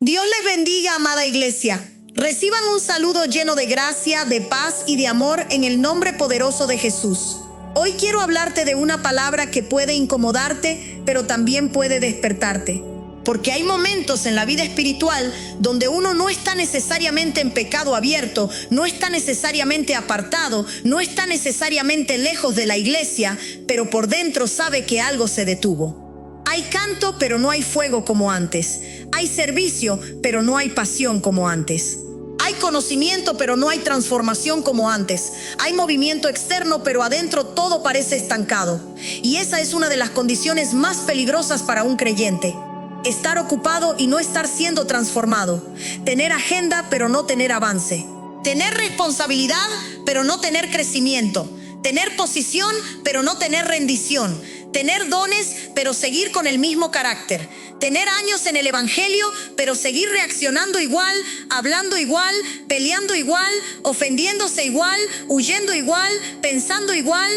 Dios les bendiga, amada iglesia. Reciban un saludo lleno de gracia, de paz y de amor en el nombre poderoso de Jesús. Hoy quiero hablarte de una palabra que puede incomodarte, pero también puede despertarte. Porque hay momentos en la vida espiritual donde uno no está necesariamente en pecado abierto, no está necesariamente apartado, no está necesariamente lejos de la iglesia, pero por dentro sabe que algo se detuvo. Hay canto, pero no hay fuego como antes. Hay servicio, pero no hay pasión como antes. Hay conocimiento, pero no hay transformación como antes. Hay movimiento externo, pero adentro todo parece estancado. Y esa es una de las condiciones más peligrosas para un creyente. Estar ocupado y no estar siendo transformado. Tener agenda, pero no tener avance. Tener responsabilidad, pero no tener crecimiento. Tener posición, pero no tener rendición. Tener dones, pero seguir con el mismo carácter. Tener años en el evangelio, pero seguir reaccionando igual, hablando igual, peleando igual, ofendiéndose igual, huyendo igual, pensando igual.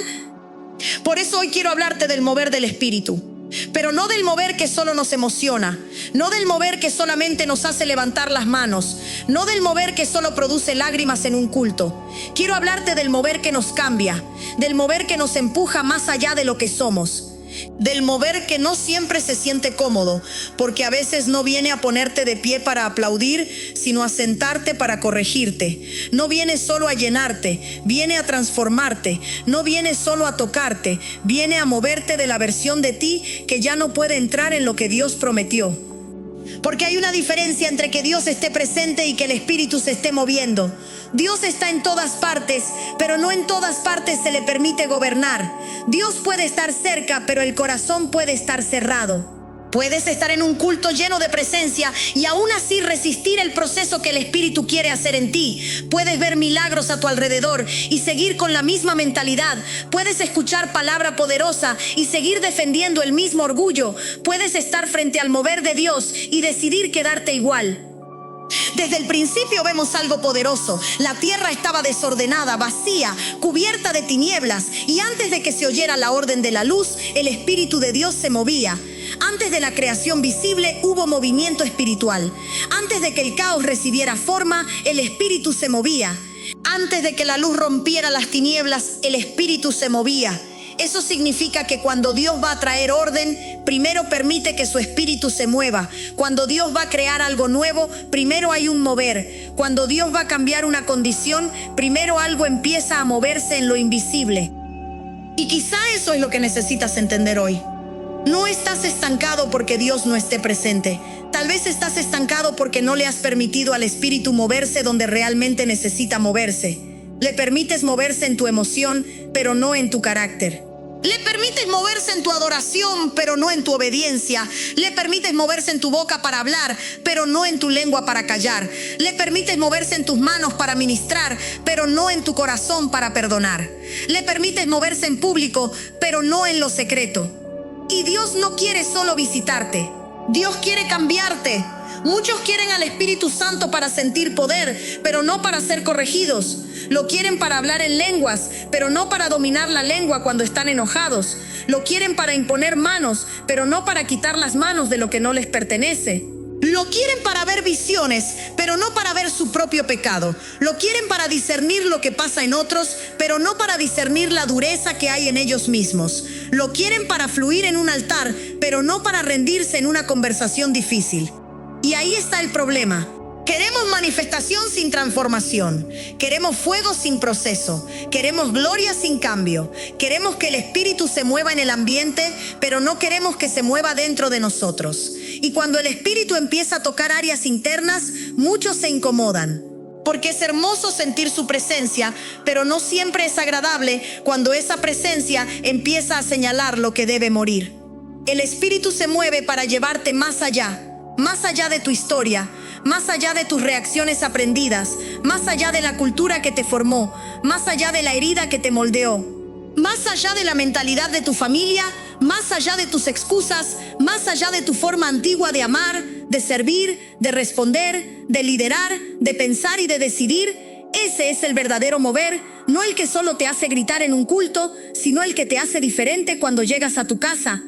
Por eso hoy quiero hablarte del mover del Espíritu. Pero no del mover que solo nos emociona, no del mover que solamente nos hace levantar las manos, no del mover que solo produce lágrimas en un culto. Quiero hablarte del mover que nos cambia, del mover que nos empuja más allá de lo que somos, del mover que no siempre se siente cómodo, porque a veces no viene a ponerte de pie para aplaudir, sino a sentarte para corregirte. No viene solo a llenarte, viene a transformarte. No viene solo a tocarte, viene a moverte de la versión de ti que ya no puede entrar en lo que Dios prometió. Porque hay una diferencia entre que Dios esté presente y que el Espíritu se esté moviendo. Dios está en todas partes, pero no en todas partes se le permite gobernar. Dios puede estar cerca, pero el corazón puede estar cerrado. Puedes estar en un culto lleno de presencia y aún así resistir el proceso que el Espíritu quiere hacer en ti. Puedes ver milagros a tu alrededor y seguir con la misma mentalidad. Puedes escuchar palabra poderosa y seguir defendiendo el mismo orgullo. Puedes estar frente al mover de Dios y decidir quedarte igual. Desde el principio vemos algo poderoso. La tierra estaba desordenada, vacía, cubierta de tinieblas, y antes de que se oyera la orden de la luz, el Espíritu de Dios se movía. Antes de la creación visible hubo movimiento espiritual. Antes de que el caos recibiera forma, el Espíritu se movía. Antes de que la luz rompiera las tinieblas, el Espíritu se movía. Eso significa que cuando Dios va a traer orden, primero permite que su Espíritu se mueva. Cuando Dios va a crear algo nuevo, primero hay un mover. Cuando Dios va a cambiar una condición, primero algo empieza a moverse en lo invisible. Y quizá eso es lo que necesitas entender hoy. No estás estancado porque Dios no esté presente. Tal vez estás estancado porque no le has permitido al Espíritu moverse donde realmente necesita moverse. Le permites moverse en tu emoción, pero no en tu carácter. Le permites moverse en tu adoración, pero no en tu obediencia. Le permites moverse en tu boca para hablar, pero no en tu lengua para callar. Le permites moverse en tus manos para ministrar, pero no en tu corazón para perdonar. Le permites moverse en público, pero no en lo secreto. Y Dios no quiere solo visitarte. Dios quiere cambiarte. Muchos quieren al Espíritu Santo para sentir poder, pero no para ser corregidos. Lo quieren para hablar en lenguas, pero no para dominar la lengua cuando están enojados. Lo quieren para imponer manos, pero no para quitar las manos de lo que no les pertenece. Lo quieren para ver visiones, pero no para ver su propio pecado. Lo quieren para discernir lo que pasa en otros, pero no para discernir la dureza que hay en ellos mismos. Lo quieren para fluir en un altar, pero no para rendirse en una conversación difícil. Y ahí está el problema. Queremos manifestación sin transformación. Queremos fuego sin proceso. Queremos gloria sin cambio. Queremos que el Espíritu se mueva en el ambiente, pero no queremos que se mueva dentro de nosotros. Y cuando el Espíritu empieza a tocar áreas internas, muchos se incomodan. Porque es hermoso sentir su presencia, pero no siempre es agradable cuando esa presencia empieza a señalar lo que debe morir. El Espíritu se mueve para llevarte más allá de tu historia, más allá de tus reacciones aprendidas, más allá de la cultura que te formó, más allá de la herida que te moldeó, más allá de la mentalidad de tu familia, más allá de tus excusas, más allá de tu forma antigua de amar, de servir, de responder, de liderar, de pensar y de decidir. Ese es el verdadero mover, no el que solo te hace gritar en un culto, sino el que te hace diferente cuando llegas a tu casa.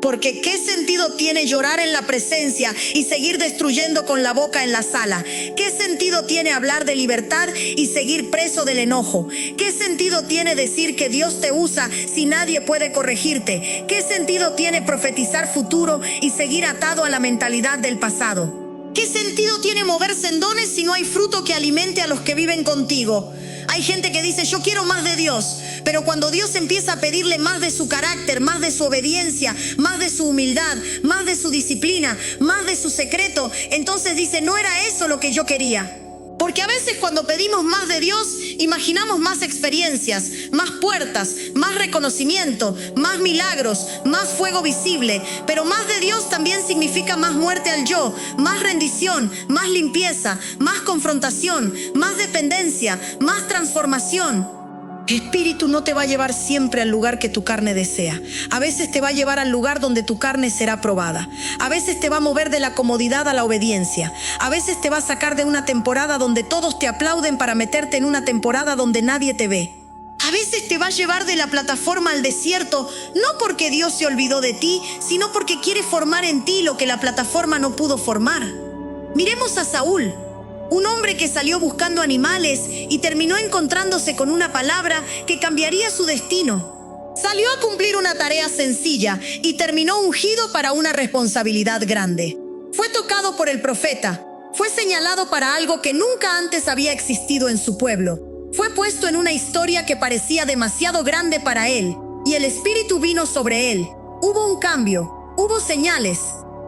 Porque ¿qué sentido tiene llorar en la presencia y seguir destruyendo con la boca en la sala? ¿Qué sentido tiene hablar de libertad y seguir preso del enojo? ¿Qué sentido tiene decir que Dios te usa si nadie puede corregirte? ¿Qué sentido tiene profetizar futuro y seguir atado a la mentalidad del pasado? ¿Qué sentido tiene moverse en dones si no hay fruto que alimente a los que viven contigo? Hay gente que dice, yo quiero más de Dios, pero cuando Dios empieza a pedirle más de su carácter, más de su obediencia, más de su humildad, más de su disciplina, más de su secreto, entonces dice, no era eso lo que yo quería. Porque a veces cuando pedimos más de Dios, imaginamos más experiencias, más puertas, más reconocimiento, más milagros, más fuego visible. Pero más de Dios también significa más muerte al yo, más rendición, más limpieza, más confrontación, más dependencia, más transformación. Espíritu no te va a llevar siempre al lugar que tu carne desea. A veces te va a llevar al lugar donde tu carne será probada. A veces te va a mover de la comodidad a la obediencia. A veces te va a sacar de una temporada donde todos te aplauden para meterte en una temporada donde nadie te ve. A veces te va a llevar de la plataforma al desierto, no porque Dios se olvidó de ti, sino porque quiere formar en ti lo que la plataforma no pudo formar. Miremos a Saúl. Un hombre que salió buscando animales y terminó encontrándose con una palabra que cambiaría su destino. Salió a cumplir una tarea sencilla y terminó ungido para una responsabilidad grande. Fue tocado por el profeta. Fue señalado para algo que nunca antes había existido en su pueblo. Fue puesto en una historia que parecía demasiado grande para él, y el Espíritu vino sobre él. Hubo un cambio, hubo señales,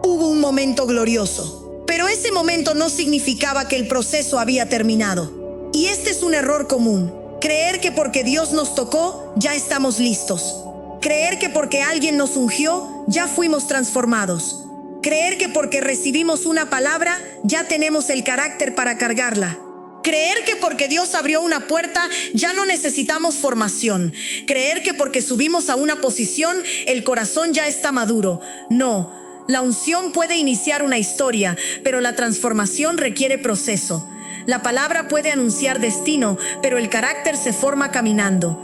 hubo un momento glorioso. Pero ese momento no significaba que el proceso había terminado. Y este es un error común. Creer que porque Dios nos tocó, ya estamos listos. Creer que porque alguien nos ungió, ya fuimos transformados. Creer que porque recibimos una palabra, ya tenemos el carácter para cargarla. Creer que porque Dios abrió una puerta, ya no necesitamos formación. Creer que porque subimos a una posición, el corazón ya está maduro. No. La unción puede iniciar una historia, pero la transformación requiere proceso. La palabra puede anunciar destino, pero el carácter se forma caminando.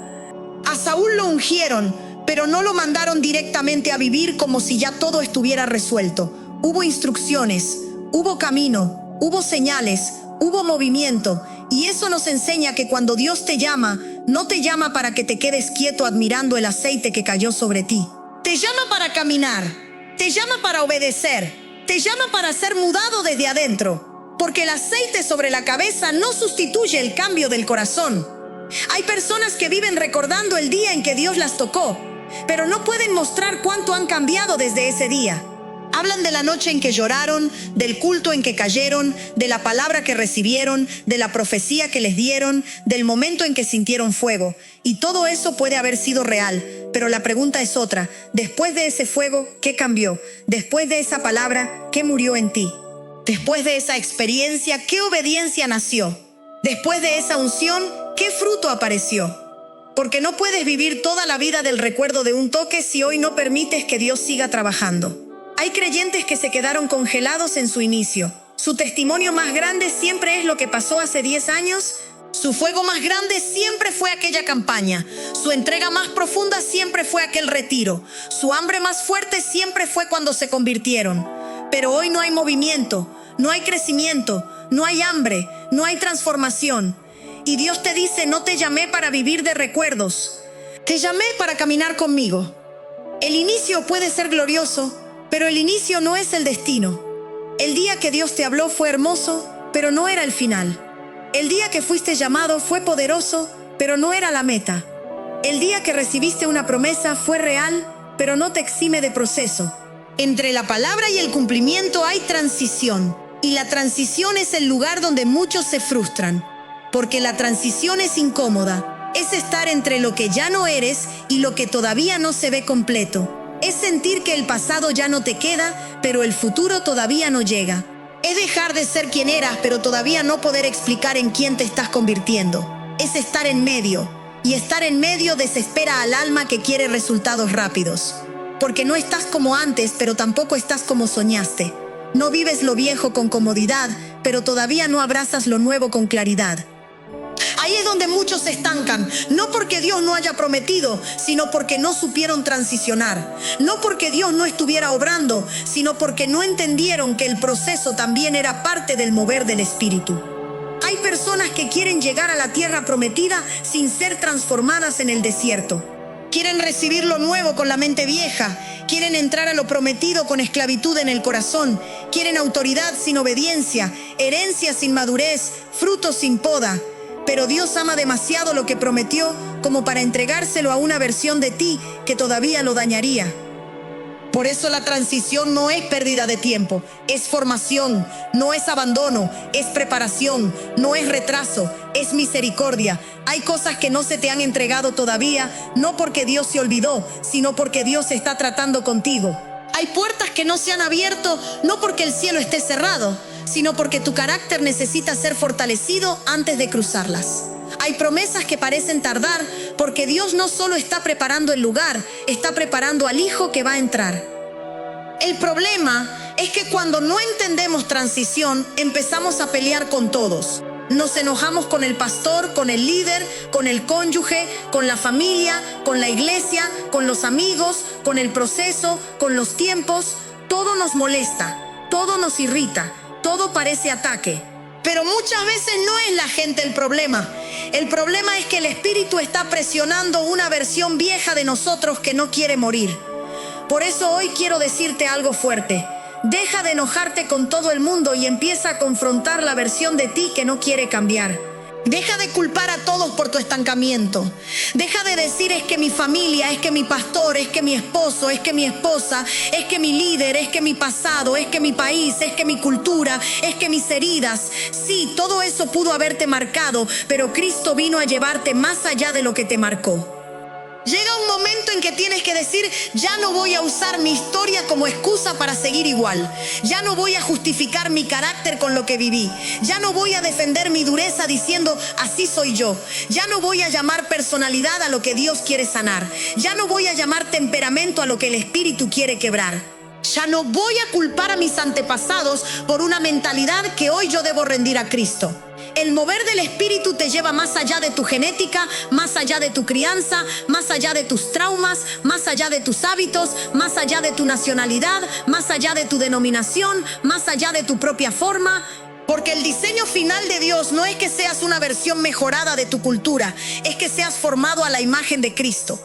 A Saúl lo ungieron, pero no lo mandaron directamente a vivir como si ya todo estuviera resuelto. Hubo instrucciones, hubo camino, hubo señales, hubo movimiento. Y eso nos enseña que cuando Dios te llama, no te llama para que te quedes quieto admirando el aceite que cayó sobre ti. Te llama para caminar. Te llama para obedecer, te llama para ser mudado desde adentro, porque el aceite sobre la cabeza no sustituye el cambio del corazón. Hay personas que viven recordando el día en que Dios las tocó, pero no pueden mostrar cuánto han cambiado desde ese día. Hablan de la noche en que lloraron, del culto en que cayeron, de la palabra que recibieron, de la profecía que les dieron, del momento en que sintieron fuego. Y todo eso puede haber sido real, pero la pregunta es otra. Después de ese fuego, ¿qué cambió? Después de esa palabra, ¿qué murió en ti? Después de esa experiencia, ¿qué obediencia nació? Después de esa unción, ¿qué fruto apareció? Porque no puedes vivir toda la vida del recuerdo de un toque si hoy no permites que Dios siga trabajando. Hay creyentes que se quedaron congelados en su inicio. Su testimonio más grande siempre es lo que pasó hace 10 años. Su fuego más grande siempre fue aquella campaña. Su entrega más profunda siempre fue aquel retiro. Su hambre más fuerte siempre fue cuando se convirtieron. Pero hoy no hay movimiento, no hay crecimiento, no hay hambre, no hay transformación. Y Dios te dice, no te llamé para vivir de recuerdos. Te llamé para caminar conmigo. El inicio puede ser glorioso, pero el inicio no es el destino. El día que Dios te habló fue hermoso, pero no era el final. El día que fuiste llamado fue poderoso, pero no era la meta. El día que recibiste una promesa fue real, pero no te exime de proceso. Entre la palabra y el cumplimiento hay transición, y la transición es el lugar donde muchos se frustran, porque la transición es incómoda. Es estar entre lo que ya no eres y lo que todavía no se ve completo. Es sentir que el pasado ya no te queda, pero el futuro todavía no llega. Es dejar de ser quien eras, pero todavía no poder explicar en quién te estás convirtiendo. Es estar en medio, y estar en medio desespera al alma que quiere resultados rápidos. Porque no estás como antes, pero tampoco estás como soñaste. No vives lo viejo con comodidad, pero todavía no abrazas lo nuevo con claridad. Hay Ahí es donde muchos se estancan, no porque Dios no haya prometido, sino porque no supieron transicionar. No porque Dios no estuviera obrando, sino porque no entendieron que el proceso también era parte del mover del Espíritu. Hay personas que quieren llegar a la tierra prometida sin ser transformadas en el desierto. Quieren recibir lo nuevo con la mente vieja. Quieren entrar a lo prometido con esclavitud en el corazón. Quieren autoridad sin obediencia, herencia sin madurez, frutos sin poda. Pero Dios ama demasiado lo que prometió como para entregárselo a una versión de ti que todavía lo dañaría. Por eso la transición no es pérdida de tiempo, es formación, no es abandono, es preparación, no es retraso, es misericordia. Hay cosas que no se te han entregado todavía, no porque Dios se olvidó, sino porque Dios está tratando contigo. Hay puertas que no se han abierto, no porque el cielo esté cerrado, sino porque tu carácter necesita ser fortalecido antes de cruzarlas. Hay promesas que parecen tardar porque Dios no solo está preparando el lugar, está preparando al hijo que va a entrar. El problema es que cuando no entendemos transición, empezamos a pelear con todos. Nos enojamos con el pastor, con el líder, con el cónyuge, con la familia, con la iglesia, con los amigos, con el proceso, con los tiempos. Todo nos molesta, todo nos irrita, todo parece ataque. Pero muchas veces no es la gente el problema. El problema es que el Espíritu está presionando una versión vieja de nosotros que no quiere morir. Por eso hoy quiero decirte algo fuerte. Deja de enojarte con todo el mundo y empieza a confrontar la versión de ti que no quiere cambiar. Deja de culpar a todos por tu estancamiento. Deja de decir es que mi familia, es que mi pastor, es que mi esposo, es que mi esposa, es que mi líder, es que mi pasado, es que mi país, es que mi cultura, es que mis heridas. Sí, todo eso pudo haberte marcado, pero Cristo vino a llevarte más allá de lo que te marcó. Llega un momento en que tienes que decir, ya no voy a usar mi historia como excusa para seguir igual. Ya no voy a justificar mi carácter con lo que viví. Ya no voy a defender mi dureza diciendo, así soy yo. Ya no voy a llamar personalidad a lo que Dios quiere sanar. Ya no voy a llamar temperamento a lo que el Espíritu quiere quebrar. Ya no voy a culpar a mis antepasados por una mentalidad que hoy yo debo rendir a Cristo. El mover del Espíritu te lleva más allá de tu genética, más allá de tu crianza, más allá de tus traumas, más allá de tus hábitos, más allá de tu nacionalidad, más allá de tu denominación, más allá de tu propia forma. Porque el diseño final de Dios no es que seas una versión mejorada de tu cultura, es que seas formado a la imagen de Cristo.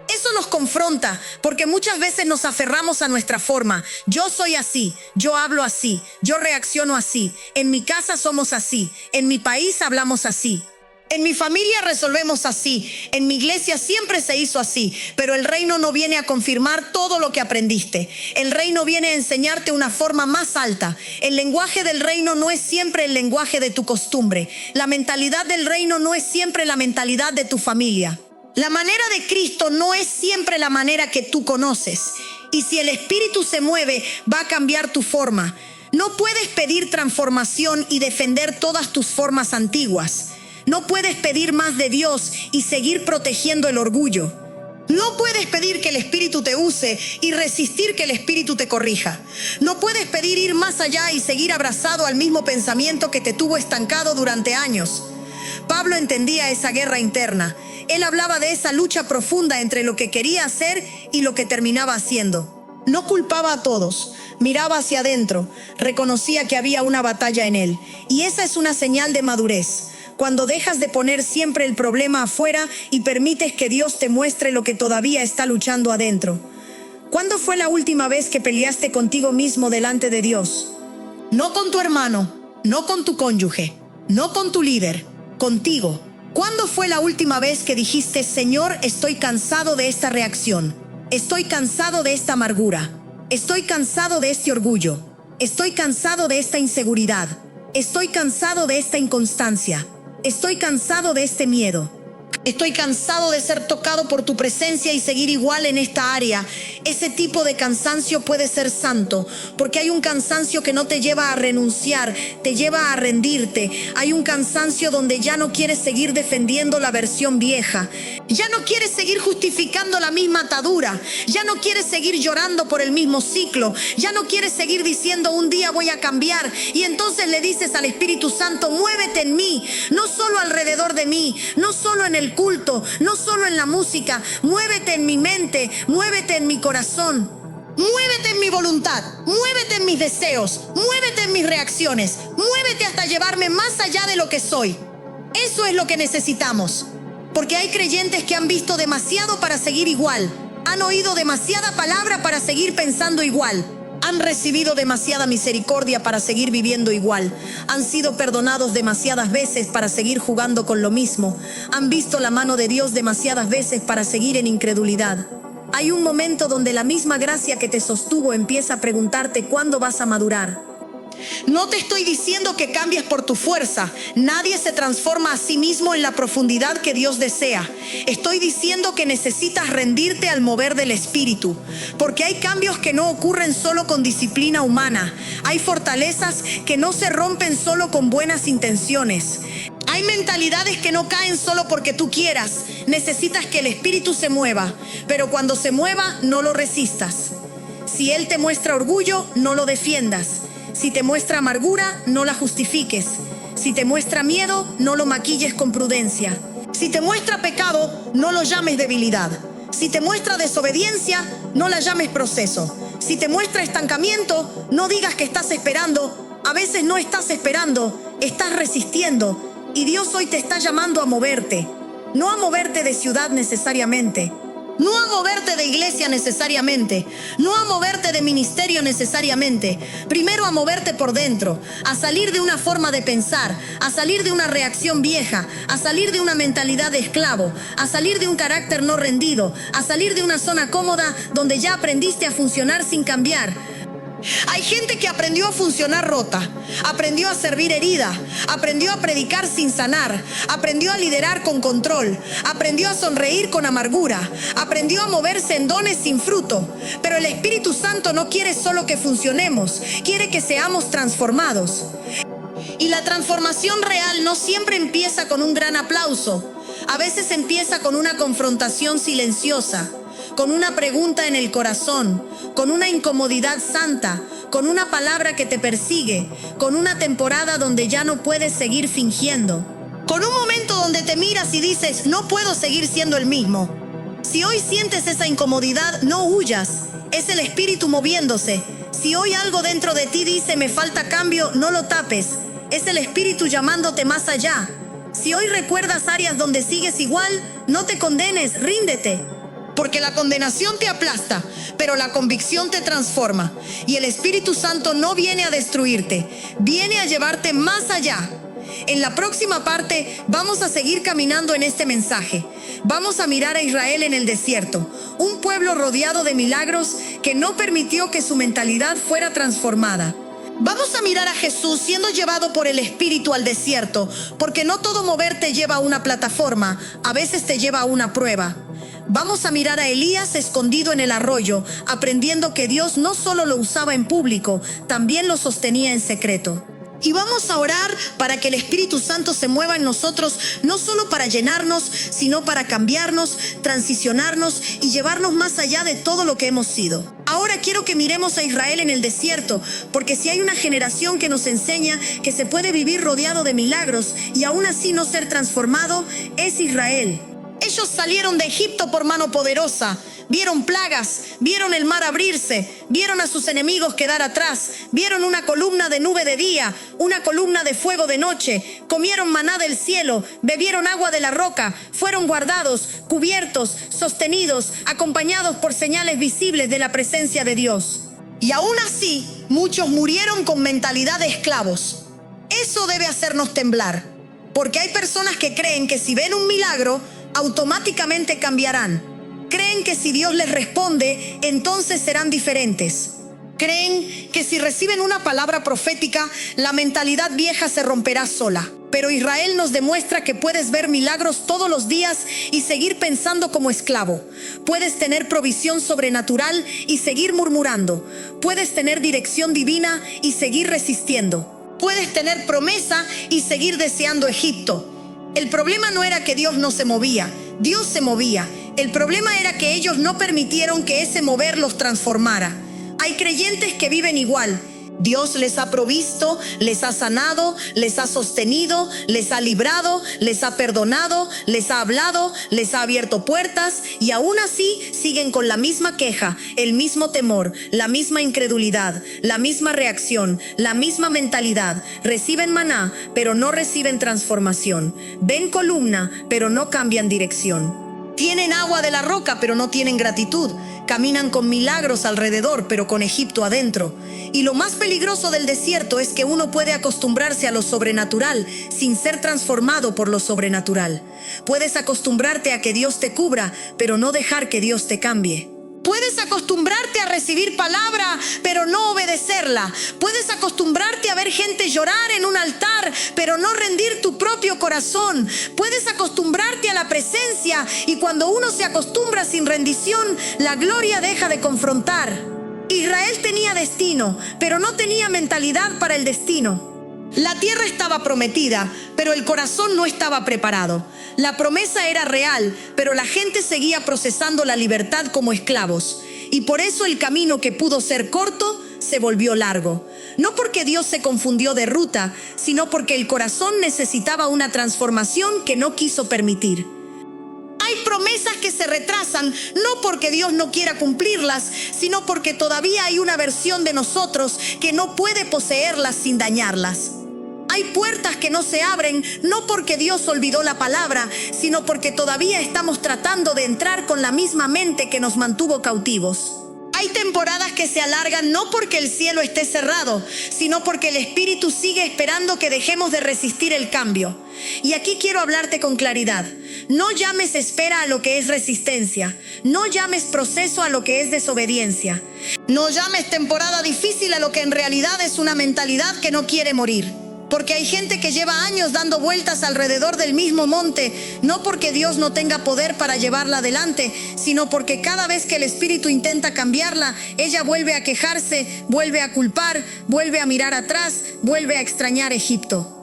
Eso nos confronta porque muchas veces nos aferramos a nuestra forma. Yo soy así, yo hablo así, yo reacciono así. En mi casa somos así, en mi país hablamos así. En mi familia resolvemos así, en mi iglesia siempre se hizo así. Pero el reino no viene a confirmar todo lo que aprendiste. El reino viene a enseñarte una forma más alta. El lenguaje del reino no es siempre el lenguaje de tu costumbre. La mentalidad del reino no es siempre la mentalidad de tu familia. La manera de Cristo no es siempre la manera que tú conoces. Y si el Espíritu se mueve, va a cambiar tu forma. No puedes pedir transformación y defender todas tus formas antiguas. No puedes pedir más de Dios y seguir protegiendo el orgullo. No puedes pedir que el Espíritu te use y resistir que el Espíritu te corrija. No puedes pedir ir más allá y seguir abrazado al mismo pensamiento que te tuvo estancado durante años. Pablo entendía esa guerra interna. Él hablaba de esa lucha profunda entre lo que quería hacer y lo que terminaba haciendo. No culpaba a todos, miraba hacia adentro, reconocía que había una batalla en él. Y esa es una señal de madurez. Cuando dejas de poner siempre el problema afuera y permites que Dios te muestre lo que todavía está luchando adentro. ¿Cuándo fue la última vez que peleaste contigo mismo delante de Dios? No con tu hermano, no con tu cónyuge, no con tu líder, contigo. ¿Cuándo fue la última vez que dijiste, Señor, estoy cansado de esta reacción? Estoy cansado de esta amargura. Estoy cansado de este orgullo. Estoy cansado de esta inseguridad. Estoy cansado de esta inconstancia. Estoy cansado de este miedo. Estoy cansado de ser tocado por tu presencia y seguir igual en esta área. Ese tipo de cansancio puede ser santo, porque hay un cansancio que no te lleva a renunciar, te lleva a rendirte. Hay un cansancio donde ya no quieres seguir defendiendo la versión vieja. Ya no quieres seguir justificando la misma atadura. Ya no quieres seguir llorando por el mismo ciclo. Ya no quieres seguir diciendo un día voy a cambiar. Y entonces le dices al Espíritu Santo, muévete en mí. No solo alrededor de mí, no solo en el culto, no solo en la música. Muévete en mi mente, muévete en mi corazón. Muévete en mi voluntad, muévete en mis deseos, muévete en mis reacciones. Muévete hasta llevarme más allá de lo que soy. Eso es lo que necesitamos. Porque hay creyentes que han visto demasiado para seguir igual. Han oído demasiada palabra para seguir pensando igual. Han recibido demasiada misericordia para seguir viviendo igual. Han sido perdonados demasiadas veces para seguir jugando con lo mismo. Han visto la mano de Dios demasiadas veces para seguir en incredulidad. Hay un momento donde la misma gracia que te sostuvo empieza a preguntarte cuándo vas a madurar. No te estoy diciendo que cambies por tu fuerza. Nadie se transforma a sí mismo en la profundidad que Dios desea. Estoy diciendo que necesitas rendirte al mover del Espíritu. Porque hay cambios que no ocurren solo con disciplina humana. Hay fortalezas que no se rompen solo con buenas intenciones. Hay mentalidades que no caen solo porque tú quieras. Necesitas que el Espíritu se mueva. Pero cuando se mueva, no lo resistas. Si Él te muestra orgullo, no lo defiendas. Si te muestra amargura, no la justifiques. Si te muestra miedo, no lo maquilles con prudencia. Si te muestra pecado, no lo llames debilidad. Si te muestra desobediencia, no la llames proceso. Si te muestra estancamiento, no digas que estás esperando. A veces no estás esperando, estás resistiendo. Y Dios hoy te está llamando a moverte. No a moverte de ciudad necesariamente. No a moverte de iglesia necesariamente, no a moverte de ministerio necesariamente, primero a moverte por dentro, a salir de una forma de pensar, a salir de una reacción vieja, a salir de una mentalidad de esclavo, a salir de un carácter no rendido, a salir de una zona cómoda donde ya aprendiste a funcionar sin cambiar. Hay gente que aprendió a funcionar rota, aprendió a servir herida, aprendió a predicar sin sanar, aprendió a liderar con control, aprendió a sonreír con amargura, aprendió a moverse en dones sin fruto. Pero el Espíritu Santo no quiere solo que funcionemos, quiere que seamos transformados. Y la transformación real no siempre empieza con un gran aplauso. A veces empieza con una confrontación silenciosa, con una pregunta en el corazón, con una incomodidad santa, con una palabra que te persigue, con una temporada donde ya no puedes seguir fingiendo, con un momento donde te miras y dices, no puedo seguir siendo el mismo. Si hoy sientes esa incomodidad, no huyas, es el Espíritu moviéndose. Si hoy algo dentro de ti dice, me falta cambio, no lo tapes, es el Espíritu llamándote más allá. Si hoy recuerdas áreas donde sigues igual, no te condenes, ríndete. Porque la condenación te aplasta, pero la convicción te transforma. Y el Espíritu Santo no viene a destruirte, viene a llevarte más allá. En la próxima parte vamos a seguir caminando en este mensaje. Vamos a mirar a Israel en el desierto, un pueblo rodeado de milagros que no permitió que su mentalidad fuera transformada. Vamos a mirar a Jesús siendo llevado por el Espíritu al desierto, porque no todo mover te lleva a una plataforma, a veces te lleva a una prueba. Vamos a mirar a Elías escondido en el arroyo, aprendiendo que Dios no solo lo usaba en público, también lo sostenía en secreto. Y vamos a orar para que el Espíritu Santo se mueva en nosotros, no solo para llenarnos, sino para cambiarnos, transicionarnos y llevarnos más allá de todo lo que hemos sido. Ahora quiero que miremos a Israel en el desierto, porque si hay una generación que nos enseña que se puede vivir rodeado de milagros y aún así no ser transformado, es Israel. Ellos salieron de Egipto por mano poderosa, vieron plagas, vieron el mar abrirse, vieron a sus enemigos quedar atrás, vieron una columna de nube de día, una columna de fuego de noche, comieron maná del cielo, bebieron agua de la roca, fueron guardados, cubiertos, sostenidos, acompañados por señales visibles de la presencia de Dios. Y aún así, muchos murieron con mentalidad de esclavos. Eso debe hacernos temblar, porque hay personas que creen que si ven un milagro, automáticamente cambiarán. Creen que si Dios les responde, entonces serán diferentes. Creen que si reciben una palabra profética, la mentalidad vieja se romperá sola. Pero Israel nos demuestra que puedes ver milagros todos los días y seguir pensando como esclavo. Puedes tener provisión sobrenatural y seguir murmurando. Puedes tener dirección divina y seguir resistiendo. Puedes tener promesa y seguir deseando Egipto. El problema no era que Dios no se movía. Dios se movía. El problema era que ellos no permitieron que ese mover los transformara. Hay creyentes que viven igual. Dios les ha provisto, les ha sanado, les ha sostenido, les ha librado, les ha perdonado, les ha hablado, les ha abierto puertas y aún así siguen con la misma queja, el mismo temor, la misma incredulidad, la misma reacción, la misma mentalidad. Reciben maná, pero no reciben transformación. Ven columna, pero no cambian dirección. Tienen agua de la roca, pero no tienen gratitud. Caminan con milagros alrededor, pero con Egipto adentro. Y lo más peligroso del desierto es que uno puede acostumbrarse a lo sobrenatural sin ser transformado por lo sobrenatural. Puedes acostumbrarte a que Dios te cubra, pero no dejar que Dios te cambie. Puedes acostumbrarte a recibir palabra, pero no obedecerla. Puedes acostumbrarte a ver gente llorar en un altar, pero no rendir tu propio corazón. Puedes acostumbrarte a la presencia y cuando uno se acostumbra sin rendición, la gloria deja de confrontar. Israel tenía destino, pero no tenía mentalidad para el destino. La tierra estaba prometida, pero el corazón no estaba preparado. La promesa era real, pero la gente seguía procesando la libertad como esclavos. Y por eso el camino que pudo ser corto se volvió largo. No porque Dios se confundió de ruta, sino porque el corazón necesitaba una transformación que no quiso permitir. Hay promesas que se retrasan, no porque Dios no quiera cumplirlas, sino porque todavía hay una versión de nosotros que no puede poseerlas sin dañarlas. Hay puertas que no se abren, no porque Dios olvidó la palabra, sino porque todavía estamos tratando de entrar con la misma mente que nos mantuvo cautivos. Hay temporadas que se alargan no porque el cielo esté cerrado, sino porque el Espíritu sigue esperando que dejemos de resistir el cambio. Y aquí quiero hablarte con claridad. No llames espera a lo que es resistencia. No llames proceso a lo que es desobediencia. No llames temporada difícil a lo que en realidad es una mentalidad que no quiere morir. Porque hay gente que lleva años dando vueltas alrededor del mismo monte, no porque Dios no tenga poder para llevarla adelante, sino porque cada vez que el Espíritu intenta cambiarla, ella vuelve a quejarse, vuelve a culpar, vuelve a mirar atrás, vuelve a extrañar Egipto.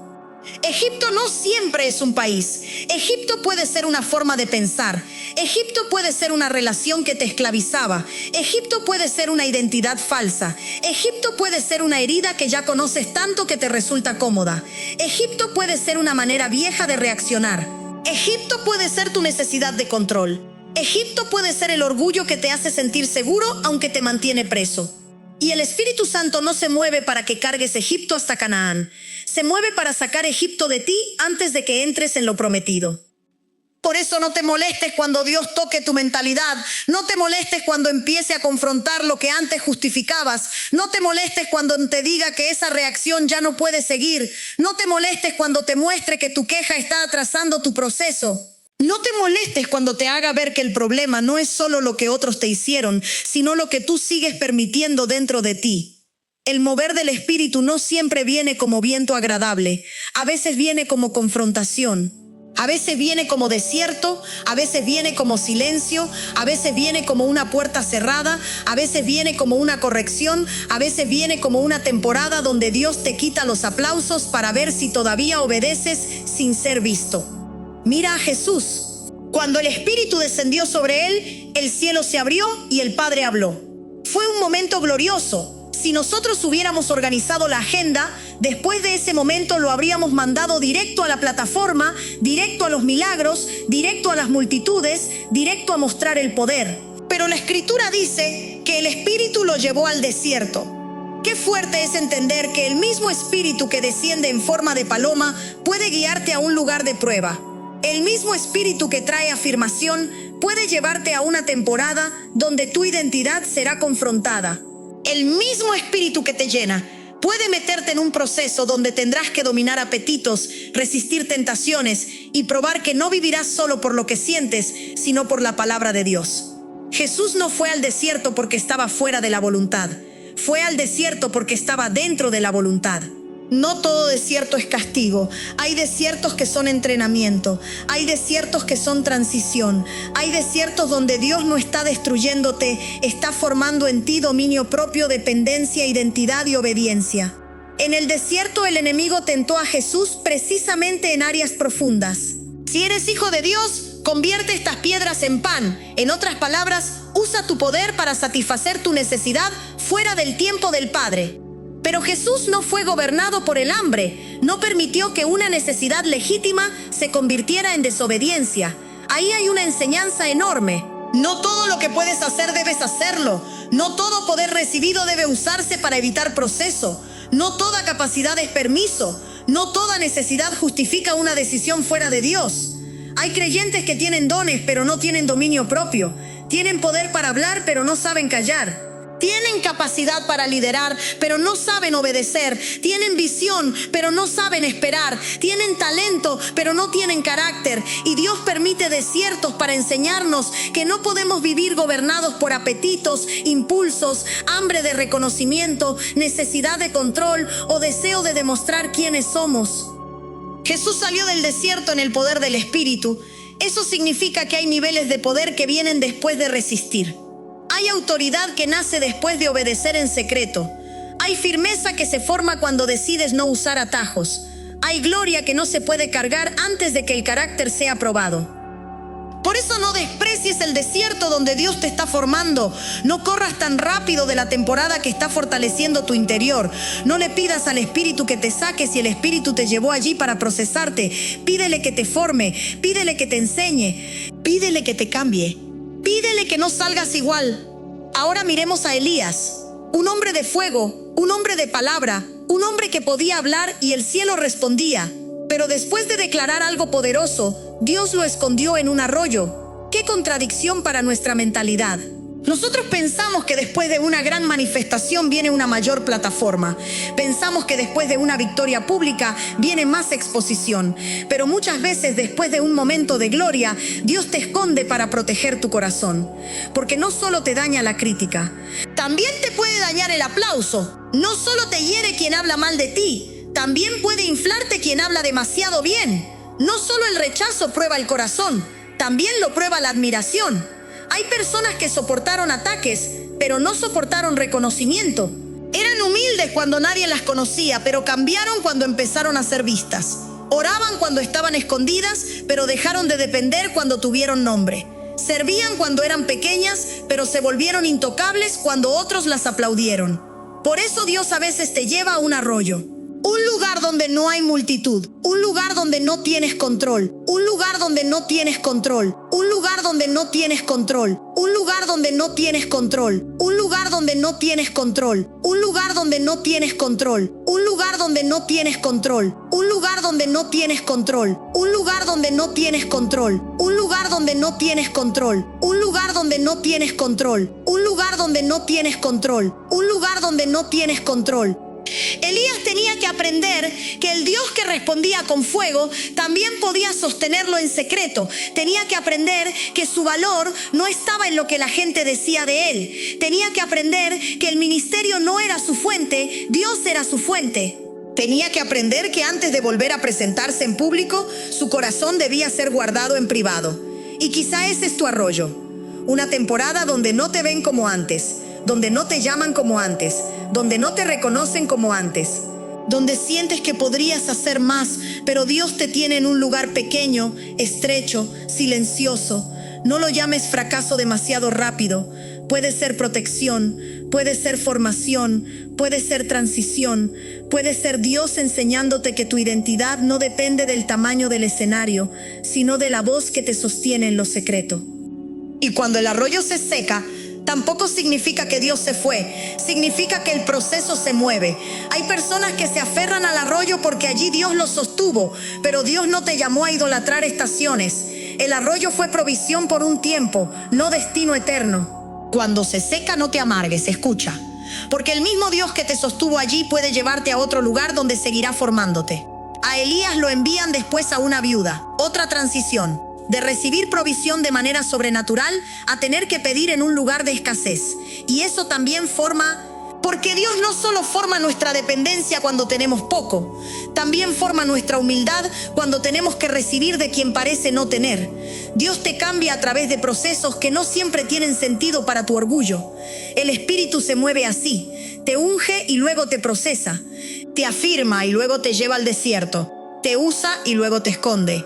Egipto no siempre es un país. Egipto puede ser una forma de pensar. Egipto puede ser una relación que te esclavizaba. Egipto puede ser una identidad falsa. Egipto puede ser una herida que ya conoces tanto que te resulta cómoda. Egipto puede ser una manera vieja de reaccionar. Egipto puede ser tu necesidad de control. Egipto puede ser el orgullo que te hace sentir seguro aunque te mantiene preso. Y el Espíritu Santo no se mueve para que cargues Egipto hasta Canaán. Se mueve para sacar Egipto de ti antes de que entres en lo prometido. Por eso no te molestes cuando Dios toque tu mentalidad. No te molestes cuando empiece a confrontar lo que antes justificabas. No te molestes cuando te diga que esa reacción ya no puede seguir. No te molestes cuando te muestre que tu queja está atrasando tu proceso. No te molestes cuando te haga ver que el problema no es solo lo que otros te hicieron, sino lo que tú sigues permitiendo dentro de ti. El mover del Espíritu no siempre viene como viento agradable. A veces viene como confrontación. A veces viene como desierto, a veces viene como silencio, a veces viene como una puerta cerrada, a veces viene como una corrección, a veces viene como una temporada donde Dios te quita los aplausos para ver si todavía obedeces sin ser visto. Mira a Jesús. Cuando el Espíritu descendió sobre él, el cielo se abrió y el Padre habló. Fue un momento glorioso. Si nosotros hubiéramos organizado la agenda, después de ese momento lo habríamos mandado directo a la plataforma, directo a los milagros, directo a las multitudes, directo a mostrar el poder. Pero la Escritura dice que el Espíritu lo llevó al desierto. Qué fuerte es entender que el mismo Espíritu que desciende en forma de paloma puede guiarte a un lugar de prueba. El mismo Espíritu que trae afirmación puede llevarte a una temporada donde tu identidad será confrontada. El mismo Espíritu que te llena puede meterte en un proceso donde tendrás que dominar apetitos, resistir tentaciones y probar que no vivirás solo por lo que sientes, sino por la palabra de Dios. Jesús no fue al desierto porque estaba fuera de la voluntad. Fue al desierto porque estaba dentro de la voluntad. No todo desierto es castigo. Hay desiertos que son entrenamiento. Hay desiertos que son transición. Hay desiertos donde Dios no está destruyéndote, está formando en ti dominio propio, dependencia, identidad y obediencia. En el desierto el enemigo tentó a Jesús precisamente en áreas profundas. Si eres hijo de Dios, convierte estas piedras en pan. En otras palabras, usa tu poder para satisfacer tu necesidad fuera del tiempo del Padre. Pero Jesús no fue gobernado por el hambre, no permitió que una necesidad legítima se convirtiera en desobediencia. Ahí hay una enseñanza enorme. No todo lo que puedes hacer debes hacerlo. No todo poder recibido debe usarse para evitar proceso. No toda capacidad es permiso. No toda necesidad justifica una decisión fuera de Dios. Hay creyentes que tienen dones, pero no tienen dominio propio. Tienen poder para hablar, pero no saben callar. Tienen capacidad para liderar, pero no saben obedecer. Tienen visión, pero no saben esperar. Tienen talento, pero no tienen carácter. Y Dios permite desiertos para enseñarnos que no podemos vivir gobernados por apetitos, impulsos, hambre de reconocimiento, necesidad de control o deseo de demostrar quiénes somos. Jesús salió del desierto en el poder del Espíritu. Eso significa que hay niveles de poder que vienen después de resistir. Hay autoridad que nace después de obedecer en secreto. Hay firmeza que se forma cuando decides no usar atajos. Hay gloria que no se puede cargar antes de que el carácter sea probado. Por eso no desprecies el desierto donde Dios te está formando. No corras tan rápido de la temporada que está fortaleciendo tu interior. No le pidas al Espíritu que te saque si el Espíritu te llevó allí para procesarte. Pídele que te forme, pídele que te enseñe, pídele que te cambie. Pídele que no salgas igual. Ahora miremos a Elías, un hombre de fuego, un hombre de palabra, un hombre que podía hablar y el cielo respondía. Pero después de declarar algo poderoso, Dios lo escondió en un arroyo. ¡Qué contradicción para nuestra mentalidad! Nosotros pensamos que después de una gran manifestación viene una mayor plataforma. Pensamos que después de una victoria pública viene más exposición. Pero muchas veces después de un momento de gloria, Dios te esconde para proteger tu corazón. Porque no solo te daña la crítica, también te puede dañar el aplauso. No solo te hiere quien habla mal de ti, también puede inflarte quien habla demasiado bien. No solo el rechazo prueba el corazón, también lo prueba la admiración. Hay personas que soportaron ataques, pero no soportaron reconocimiento. Eran humildes cuando nadie las conocía, pero cambiaron cuando empezaron a ser vistas. Oraban cuando estaban escondidas, pero dejaron de depender cuando tuvieron nombre. Servían cuando eran pequeñas, pero se volvieron intocables cuando otros las aplaudieron. Por eso Dios a veces te lleva a un arroyo. Un lugar donde no hay multitud, un lugar donde no tienes control, un lugar donde no tienes control, un lugar donde no tienes control, un lugar donde no tienes control, un lugar donde no tienes control, un lugar donde no tienes control, un lugar donde no tienes control, un lugar donde no tienes control, un lugar donde no tienes control, un lugar donde no tienes control, un lugar donde no tienes control, un lugar donde no tienes control, un lugar donde no tienes control. Elías tenía que aprender que el Dios que respondía con fuego también podía sostenerlo en secreto. Tenía que aprender que su valor no estaba en lo que la gente decía de él. Tenía que aprender que el ministerio no era su fuente, Dios era su fuente. Tenía que aprender que antes de volver a presentarse en público, su corazón debía ser guardado en privado. Y quizá ese es tu arroyo. Una temporada donde no te ven como antes, donde no te llaman como antes, donde no te reconocen como antes, donde sientes que podrías hacer más, pero Dios te tiene en un lugar pequeño, estrecho, silencioso. No lo llames fracaso demasiado rápido. Puede ser protección, puede ser formación, puede ser transición, puede ser Dios enseñándote que tu identidad no depende del tamaño del escenario, sino de la voz que te sostiene en lo secreto. Y cuando el arroyo se seca, tampoco significa que Dios se fue, significa que el proceso se mueve. Hay personas que se aferran al arroyo porque allí Dios los sostuvo, pero Dios no te llamó a idolatrar estaciones. El arroyo fue provisión por un tiempo, no destino eterno. Cuando se seca, no te amargues, escucha, porque el mismo Dios que te sostuvo allí puede llevarte a otro lugar donde seguirá formándote. A Elías lo envían después a una viuda, otra transición. De recibir provisión de manera sobrenatural a tener que pedir en un lugar de escasez. Y eso también forma, porque Dios no solo forma nuestra dependencia cuando tenemos poco, también forma nuestra humildad cuando tenemos que recibir de quien parece no tener. Dios te cambia a través de procesos que no siempre tienen sentido para tu orgullo. El Espíritu se mueve así, te unge y luego te procesa, te afirma y luego te lleva al desierto. Te usa y luego te esconde.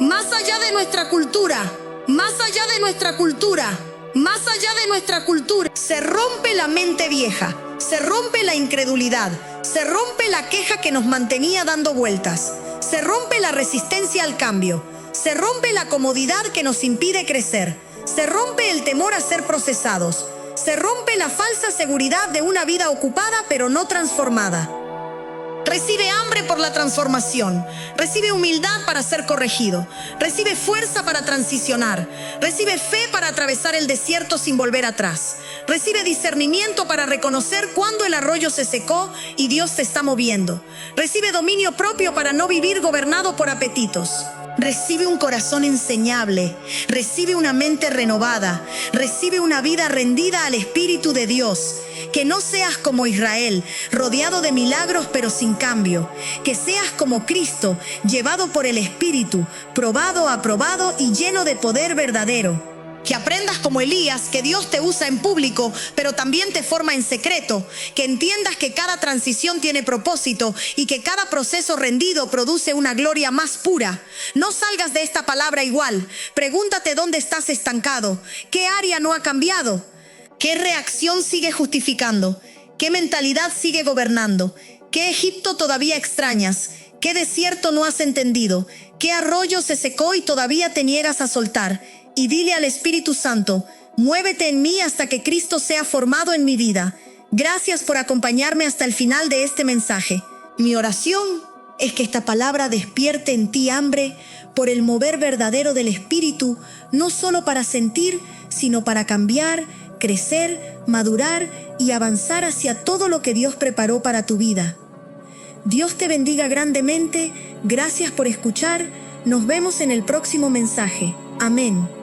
más allá de nuestra cultura, más allá de nuestra cultura, más allá de nuestra cultura. Se rompe la mente vieja, se rompe la incredulidad, se rompe la queja que nos mantenía dando vueltas, se rompe la resistencia al cambio, se rompe la comodidad que nos impide crecer, se rompe el temor a ser procesados, se rompe la falsa seguridad de una vida ocupada pero no transformada. Recibe hambre por la transformación, recibe humildad para ser corregido, recibe fuerza para transicionar, recibe fe para atravesar el desierto sin volver atrás, recibe discernimiento para reconocer cuándo el arroyo se secó y Dios te está moviendo, recibe dominio propio para no vivir gobernado por apetitos. Recibe un corazón enseñable, recibe una mente renovada, recibe una vida rendida al Espíritu de Dios. Que no seas como Israel, rodeado de milagros pero sin cambio. Que seas como Cristo, llevado por el Espíritu, probado, aprobado y lleno de poder verdadero. Que aprendas como Elías, que Dios te usa en público, pero también te forma en secreto. Que entiendas que cada transición tiene propósito y que cada proceso rendido produce una gloria más pura. No salgas de esta palabra igual. Pregúntate dónde estás estancado, qué área no ha cambiado, qué reacción sigue justificando, qué mentalidad sigue gobernando, qué Egipto todavía extrañas, qué desierto no has entendido, qué arroyo se secó y todavía te niegas a soltar. Y dile al Espíritu Santo, muévete en mí hasta que Cristo sea formado en mi vida. Gracias por acompañarme hasta el final de este mensaje. Mi oración es que esta palabra despierte en ti hambre por el mover verdadero del Espíritu, no solo para sentir, sino para cambiar, crecer, madurar y avanzar hacia todo lo que Dios preparó para tu vida. Dios te bendiga grandemente. Gracias por escuchar. Nos vemos en el próximo mensaje. Amén.